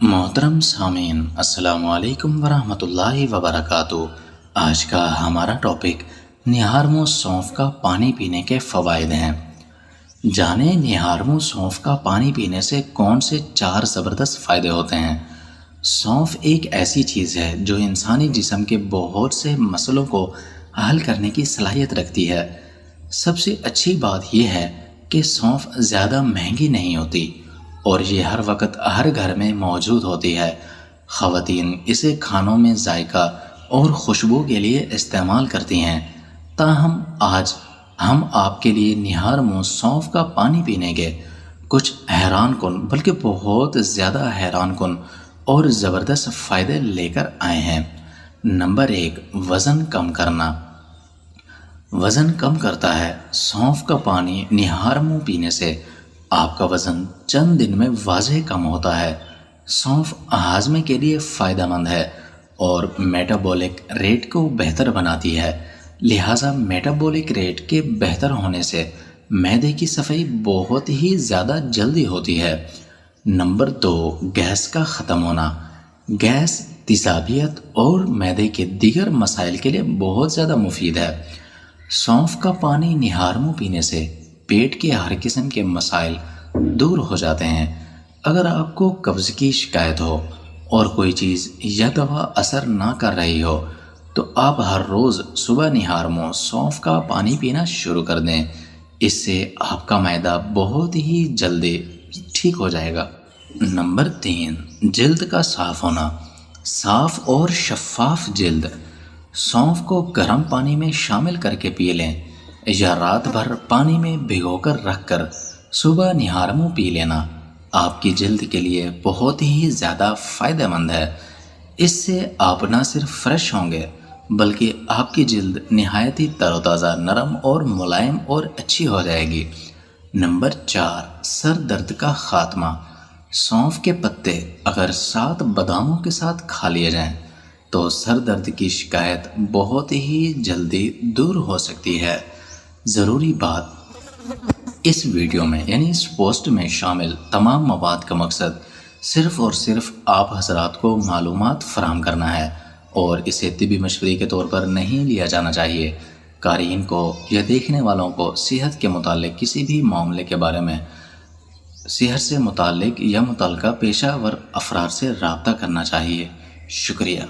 محترم سامعین، السلام علیکم ورحمۃ اللہ وبرکاتہ۔ آج کا ہمارا ٹاپک نیہارمو سونف کا پانی پینے کے فوائد ہیں۔ جانیں نیہارمو سونف کا پانی پینے سے کون سے 4 زبردست فائدے ہوتے ہیں۔ سونف ایک ایسی چیز ہے جو انسانی جسم کے بہت سے مسئلوں کو حل کرنے کی صلاحیت رکھتی ہے۔ سب سے اچھی بات یہ ہے کہ سونف زیادہ مہنگی نہیں ہوتی اور یہ ہر وقت ہر گھر میں موجود ہوتی ہے۔ خواتین اسے کھانوں میں ذائقہ اور خوشبو کے لیے استعمال کرتی ہیں۔ تاہم آج ہم آپ کے لیے نیہارمو سونف کا پانی پینے کے کچھ حیران کن بلکہ بہت زیادہ حیران کن اور زبردست فائدے لے کر آئے ہیں۔ نمبر 1، وزن کم کرنا۔ وزن کم کرتا ہے۔ سونف کا پانی نیہارمو پینے سے آپ کا وزن چند دن میں واضح کم ہوتا ہے۔ سونف ہاضمے کے لیے فائدہ مند ہے اور میٹابولک ریٹ کو بہتر بناتی ہے، لہٰذا میٹابولک ریٹ کے بہتر ہونے سے معدے کی صفائی بہت ہی زیادہ جلدی ہوتی ہے۔ نمبر 2، گیس کا ختم ہونا۔ گیس، تیزابیت اور معدے کے دیگر مسائل کے لیے بہت زیادہ مفید ہے۔ سونف کا پانی نیہارمو پینے سے پیٹ کے ہر قسم کے مسائل دور ہو جاتے ہیں۔ اگر آپ کو قبض کی شکایت ہو اور کوئی چیز یا دوا اثر نہ کر رہی ہو تو آپ ہر روز صبح نیہارمو سونف کا پانی پینا شروع کر دیں۔ اس سے آپ کا معدہ بہت ہی جلدی ٹھیک ہو جائے گا۔ نمبر 3، جلد کا صاف ہونا۔ صاف اور شفاف جلد۔ سونف کو گرم پانی میں شامل کر کے پی لیں یا رات بھر پانی میں بھگو کر رکھ کر صبح نیہارمو پی لینا آپ کی جلد کے لیے بہت ہی زیادہ فائدہ مند ہے۔ اس سے آپ نہ صرف فریش ہوں گے بلکہ آپ کی جلد نہایت ہی تر و تازہ، نرم اور ملائم اور اچھی ہو جائے گی۔ نمبر 4، سر درد کا خاتمہ۔ سونف کے پتے اگر 7 باداموں کے ساتھ کھا لیے جائیں تو سر درد کی شکایت بہت ہی جلدی دور ہو سکتی ہے۔ ضروری بات، اس ویڈیو میں یعنی اس پوسٹ میں شامل تمام مواد کا مقصد صرف اور صرف آپ حضرات کو معلومات فراہم کرنا ہے اور اسے طبی مشورے کے طور پر نہیں لیا جانا چاہیے۔ قارئین کو یا دیکھنے والوں کو صحت کے متعلق کسی بھی معاملے کے بارے میں صحت سے متعلق یا متعلقہ پیشہ ور افراد سے رابطہ کرنا چاہیے۔ شکریہ۔